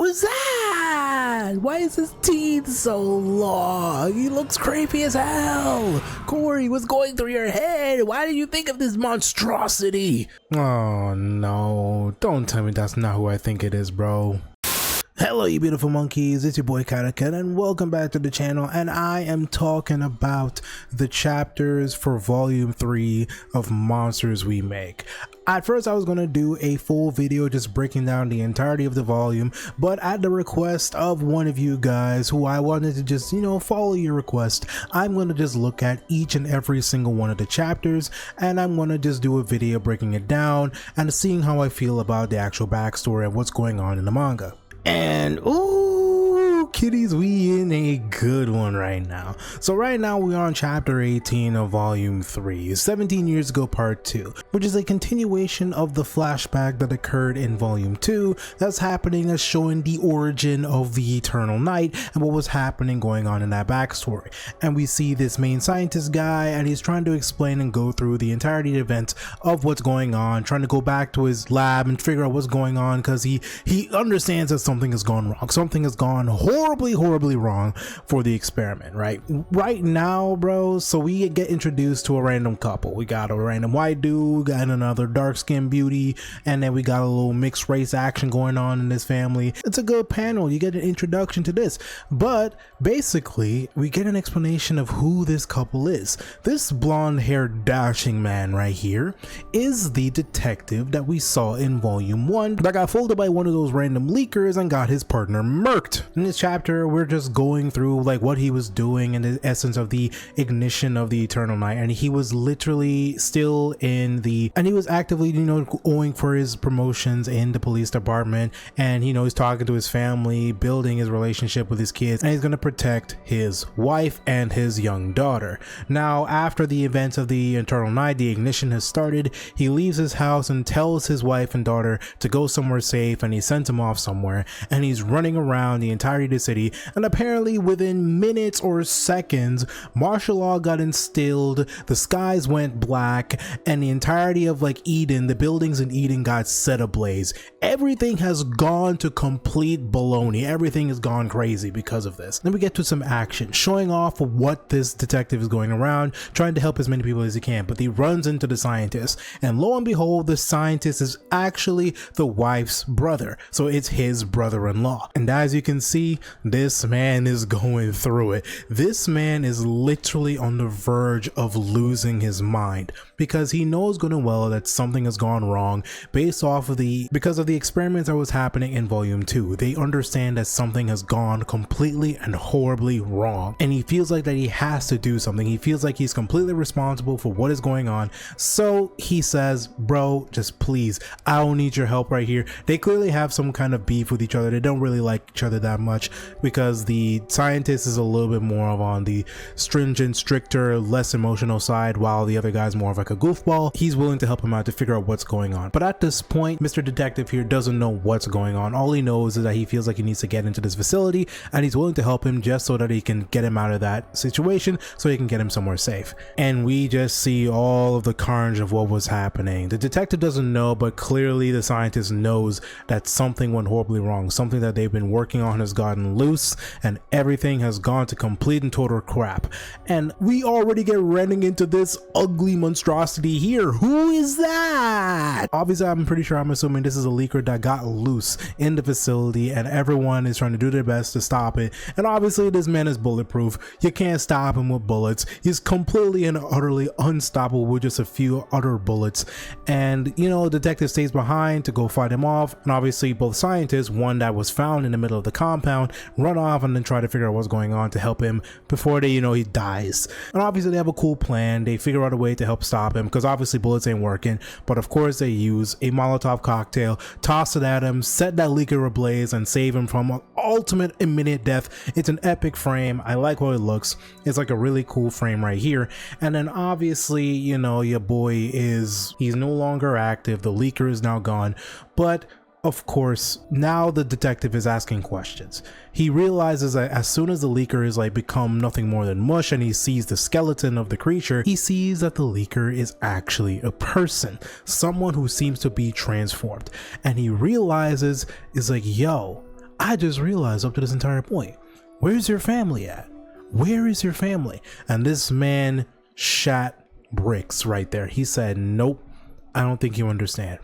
was that? Why is his teeth so long? He looks creepy as hell. Corey, what's going through your head? Why did you think of this monstrosity? Oh no, don't tell me that's not who I think it is, bro. Hello you beautiful monkeys, it's your boy Kadukun and welcome back to the channel, and I am talking about the chapters for volume 3 of Monsters We Make. At first I was going to do a full video just breaking down the entirety of the volume, but at the request of one of you guys who I wanted to just, follow your request, I'm going to just look at each and every single one of the chapters, and I'm going to just do a video breaking it down and seeing how I feel about the actual backstory of what's going on in the manga. And ooh, kitties, we in a good one right now. So right now we are on chapter 18 of volume 3, 17 years ago part 2, which is a continuation of the flashback that occurred in volume 2 that's happening, as showing the origin of the Eternal Night and what was happening going on in that backstory. And we see this main scientist guy, and he's trying to explain and go through the entirety of the events of what's going on, trying to go back to his lab and figure out what's going on, because he understands that something has gone wrong. Something has gone horribly wrong for the experiment, right now, bro. So we get introduced to a random couple. We got a random white dude and another dark-skinned beauty, and then we got a little mixed race action going on in this family. It's a good panel. You get an introduction to this, but basically we get an explanation of who this couple is. This blonde-haired dashing man right here is the detective that we saw in volume 1 that got folded by one of those random leakers and got his partner murked. In this chapter we're just going through like what he was doing and the essence of the ignition of the Eternal Night, and he was literally still in the, and he was actively going for his promotions in the police department, and he's talking to his family, building his relationship with his kids, and he's going to protect his wife and his young daughter. Now after the events of the Eternal Night, the ignition has started. He leaves his house and tells his wife and daughter to go somewhere safe, and he sends them off somewhere, and he's running around the entirety of the city, and apparently within minutes or seconds martial law got instilled, the skies went black, and the entirety of Eden, the buildings in Eden, got set ablaze. Everything has gone to complete baloney. Everything has gone crazy because of this. Then we get to some action showing off what this detective is going around trying to help as many people as he can, but he runs into the scientist, and lo and behold, the scientist is actually the wife's brother. So it's his brother-in-law, and as you can see, this man is going through it. This man is literally on the verge of losing his mind, because he knows good and well that something has gone wrong based off of because of the experiments that was happening in volume 2. They understand that something has gone completely and horribly wrong, and he feels like that he has to do something. He feels like he's completely responsible for what is going on. So he says, bro, just please, I don't need your help right here. They clearly have some kind of beef with each other. They don't really like each other that much, because the scientist is a little bit more of on the stringent, stricter, less emotional side, while the other guy's more of like a goofball. He's willing to help him out to figure out what's going on, but at this point Mr. Detective here doesn't know what's going on. All he knows is that he feels like he needs to get into this facility, and he's willing to help him just so that he can get him out of that situation, so he can get him somewhere safe. And we just see all of the carnage of what was happening. The detective doesn't know, but clearly the scientist knows that something went horribly wrong. Something that they've been working on has gotten loose, and everything has gone to complete and total crap. And we already get running into this ugly monstrosity here. Who is that? Obviously, I'm assuming this is a leaker that got loose in the facility, and everyone is trying to do their best to stop it. And obviously this man is bulletproof. You can't stop him with bullets. He's completely and utterly unstoppable with just a few other bullets. And the detective stays behind to go fight him off, and obviously both scientists, one that was found in the middle of the compound, run off and then try to figure out what's going on to help him before he dies. And obviously they have a cool plan. They figure out a way to help stop him, because obviously bullets ain't working, but of course they use a Molotov cocktail, toss it at him, set that leaker ablaze, and save him from an ultimate immediate death. It's an epic frame. I like how it looks. It's like a really cool frame right here. And then obviously your boy he's no longer active. The leaker is now gone, but of course, now the detective is asking questions. He realizes that as soon as the leaker is become nothing more than mush, and he sees the skeleton of the creature, he sees that the leaker is actually a person, someone who seems to be transformed. And he realizes, yo, I just realized up to this entire point, where's your family at? Where is your family? And this man shat bricks right there. He said, nope, I don't think you understand.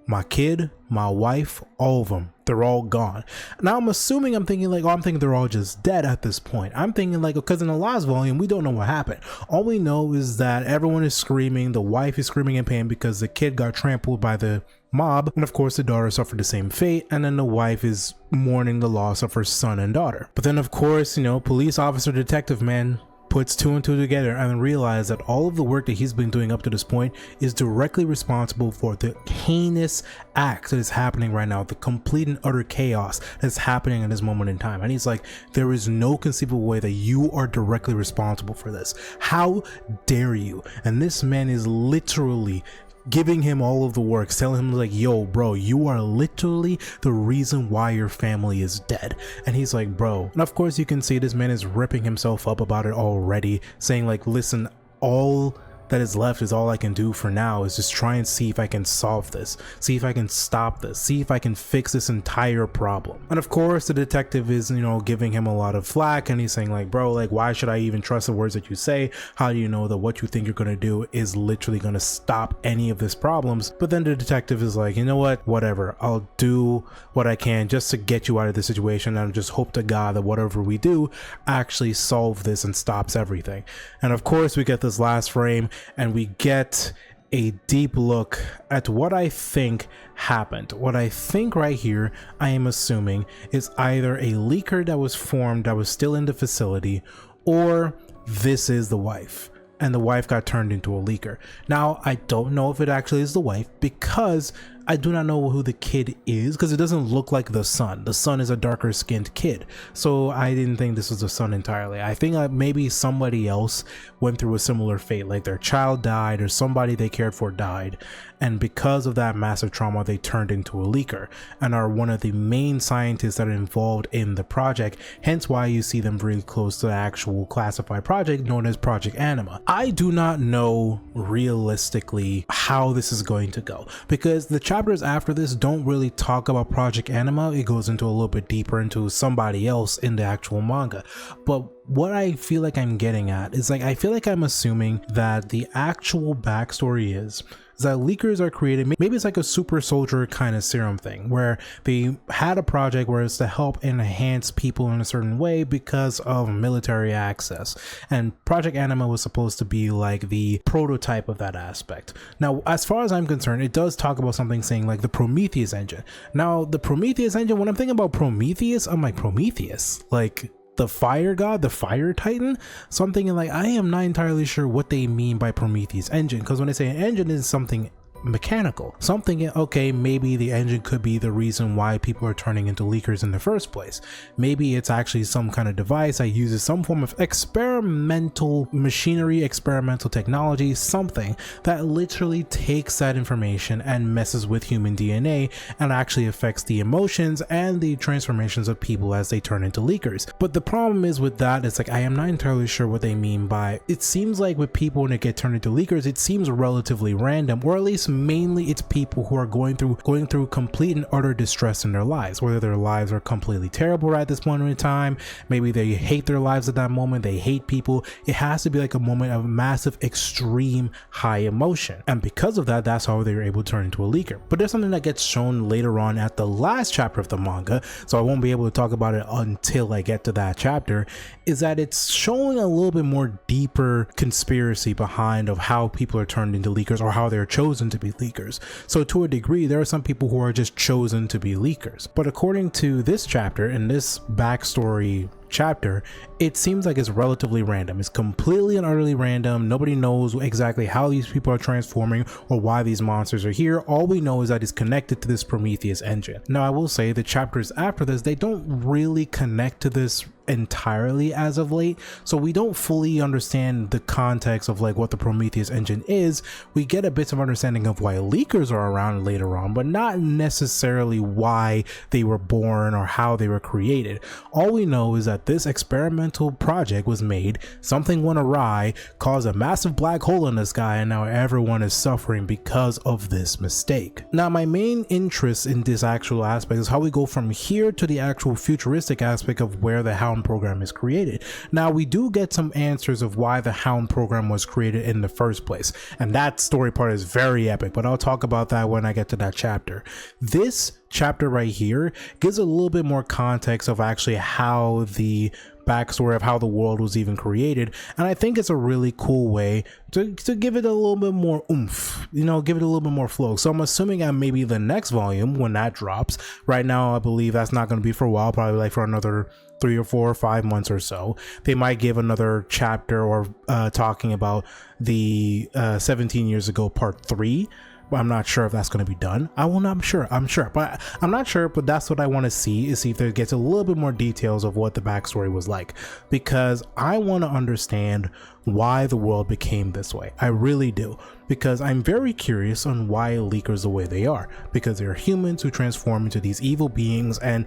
My kid, my wife, all of them, they're all gone. Now I'm assuming, I'm thinking they're all just dead at this point. I'm thinking like, because in the last volume, we don't know what happened. All we know is that everyone is screaming. The wife is screaming in pain because the kid got trampled by the mob. And of course, the daughter suffered the same fate. And then the wife is mourning the loss of her son and daughter. But then of course, police officer detective man puts two and two together and realizes that all of the work that he's been doing up to this point is directly responsible for the heinous act that is happening right now, the complete and utter chaos that's happening at this moment in time. And he's like, there is no conceivable way that you are directly responsible for this. How dare you? And this man is literally giving him all of the works, telling him like, yo bro, you are literally the reason why your family is dead. And he's like, bro, and of course you can see this man is ripping himself up about it already, saying like, listen, all that is left is all I can do for now is just try and see if I can solve this, see if I can stop this, see if I can fix this entire problem. And of course the detective is, giving him a lot of flack, and he's saying like, bro, like, why should I even trust the words that you say? How do you know that what you think you're gonna do is literally gonna stop any of this problems? But then the detective is like, you know what, whatever, I'll do what I can just to get you out of this situation, and just hope to God that whatever we do actually solve this and stops everything. And of course we get this last frame and we get a deep look at what I think happened. What I think right here, I am assuming, is either a leaker that was formed that was still in the facility, or this is the wife, and the wife got turned into a leaker. Now, I don't know if it actually is the wife, because I do not know who the kid is, because it doesn't look like the son. The son is a darker skinned kid, so I didn't think this was the son entirely. I think maybe somebody else went through a similar fate, like their child died or somebody they cared for died, and because of that massive trauma they turned into a leaker and are one of the main scientists that are involved in the project, hence why you see them really close to the actual classified project known as Project Anima. I do not know realistically how this is going to go, because the chapters after this don't really talk about Project Anima. It goes into a little bit deeper into somebody else in the actual manga. But what I feel like I'm getting at is like, I feel like I'm assuming that the actual backstory is that leakers are created, maybe it's like a super soldier kind of serum thing, where they had a project where it's to help enhance people in a certain way because of military access, and Project Anima was supposed to be like the prototype of that aspect. Now, as far as I'm concerned, it does talk about something saying like the Prometheus engine. Now, the Prometheus engine, when I'm thinking about Prometheus, I'm like, Prometheus? Like the fire god, the fire titan? So I'm thinking like, I am not entirely sure what they mean by Prometheus engine, because when they say an engine, is something mechanical. So I'm thinking, okay, maybe the engine could be the reason why people are turning into leakers in the first place. Maybe it's actually some kind of device that uses some form of experimental machinery, experimental technology, something that literally takes that information and messes with human DNA and actually affects the emotions and the transformations of people as they turn into leakers. But the problem is with that, it's like, I am not entirely sure what they mean by, it seems like with people when they get turned into leakers, it seems relatively random, or at least mainly it's people who are going through complete and utter distress in their lives, whether their lives are completely terrible at this point in time, maybe they hate their lives at that moment, they hate people. It has to be like a moment of massive extreme high emotion, and because of that, that's how they're able to turn into a leaker. But there's something that gets shown later on at the last chapter of the manga, so I won't be able to talk about it until I get to that chapter, is that it's showing a little bit more deeper conspiracy behind of how people are turned into leakers, or how they're chosen to be leakers. So to a degree, there are some people who are just chosen to be leakers. But according to this chapter, in this backstory chapter, it seems like it's relatively random. It's completely and utterly random. Nobody knows exactly how these people are transforming or why these monsters are here. All we know is that it's connected to this Prometheus engine. Now, I will say the chapters after this, they don't really connect to this entirely as of late, so we don't fully understand the context of like what the Prometheus engine is. We get a bit of understanding of why leakers are around later on, but not necessarily why they were born or how they were created. All we know is that this experimental project was made, something went awry, caused a massive black hole in the sky, and now everyone is suffering because of this mistake. Now, my main interest in this actual aspect is how we go from here to the actual futuristic aspect of where the Hound program is created. Now, we do get some answers of why the Hound program was created in the first place, and that story part is very epic, but I'll talk about that when I get to that chapter. This chapter right here gives a little bit more context of actually how the backstory of how the world was even created, and I think it's a really cool way to give it a little bit more oomph, you know, give it a little bit more flow. So I'm assuming at maybe the next volume when that drops. Right now I believe that's not going to be for a while, probably like for another 3 or 4 or 5 months or so. They might give another chapter or talking about the 17 years ago part 3. But I'm not sure if that's going to be done. I'm sure, but I'm not sure, but that's what I want to see, is see if there gets a little bit more details of what the backstory was like, because I want to understand why the world became this way. I really do, because I'm very curious on why leakers the way they are, because they're humans who transform into these evil beings, and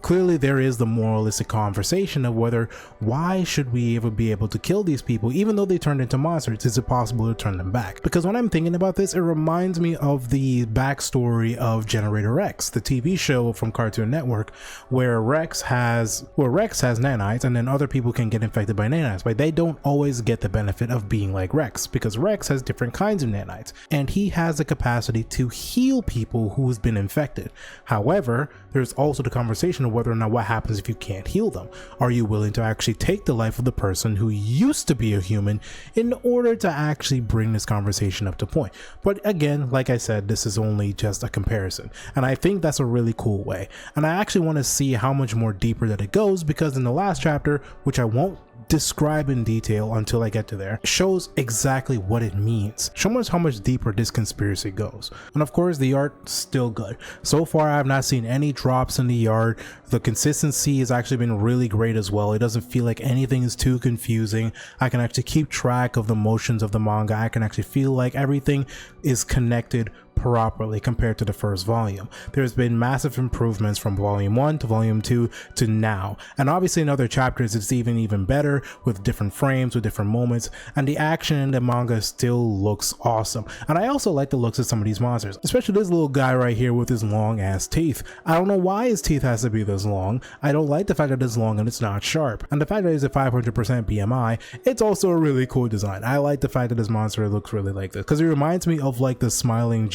clearly there is the moralistic conversation of whether, why should we ever be able to kill these people even though they turned into monsters? Is it possible to turn them back? Because when I'm thinking about this, it reminds me of the backstory of Generator X, the TV show from Cartoon Network, where Rex has nanites, and then other people can get infected by nanites, but they don't always get the benefit of being like Rex, because Rex has different kinds of nanites and he has the capacity to heal people who's been infected. However, there's also the conversation of whether or not what happens if you can't heal them. Are you willing to actually take the life of the person who used to be a human in order to actually bring this conversation up to point? But again, like I said, this is only just a comparison, and I think that's a really cool way, and I actually want to see how much more deeper that it goes, because in the last chapter, which I won't describe in detail until I get to there, shows exactly what it means, shows us how much deeper this conspiracy goes. And of course, the art's still good. So far, I have not seen any drops in the art. The consistency has actually been really great as well. It doesn't feel like anything is too confusing. I can actually keep track of the motions of the manga. I can actually feel like everything is connected properly compared to the first volume. There's been massive improvements from volume 1 to volume 2 to now, and obviously in other chapters it's even better, with different frames, with different moments, and the action in the manga still looks awesome. And I also like the looks of some of these monsters, especially this little guy right here with his long ass teeth. I don't know why his teeth has to be this long. I don't like the fact that it's long and it's not sharp, and the fact that it's a 500% BMI. It's also a really cool design. I like the fact that this monster looks really like this, because it reminds me of like the smiling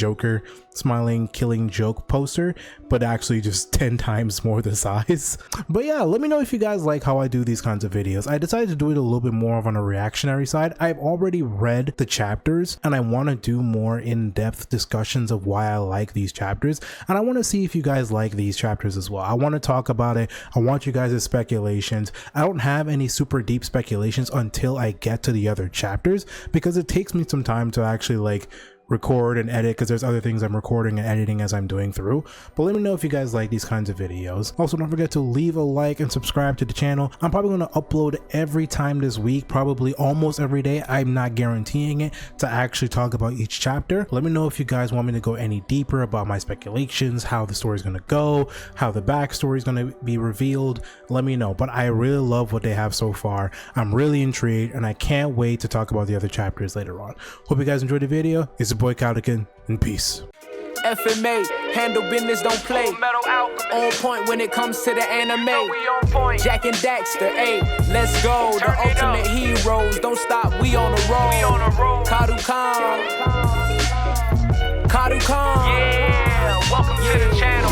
killing joke poster, but actually just 10 times more the size. But yeah, let me know if you guys like how I do these kinds of videos. I decided to do it a little bit more on a reactionary side. I've already read the chapters and I want to do more in-depth discussions of why I like these chapters, and I want to see if you guys like these chapters as well. I want to talk about it. I want you guys' speculations. I don't have any super deep speculations until I get to the other chapters, because it takes me some time to actually like record and edit, because there's other things I'm recording and editing as I'm doing through. But let me know if you guys like these kinds of videos. Also, don't forget to leave a like and subscribe to the channel. I'm probably going to upload every time this week, probably almost every day. I'm not guaranteeing it to actually talk about each chapter. Let me know if you guys want me to go any deeper about my speculations, how the story is going to go, how the backstory is going to be revealed. Let me know. But I really love what they have so far. I'm really intrigued, and I can't wait to talk about the other chapters later on. Hope you guys enjoyed the video. It's your boy Kadukun, and peace. FMA, handle business, don't play. On point when it comes to the anime. Jack and Daxter, ayy, let's go. The ultimate heroes, don't stop, we on the road. Kadukun. Yeah, welcome to the channel.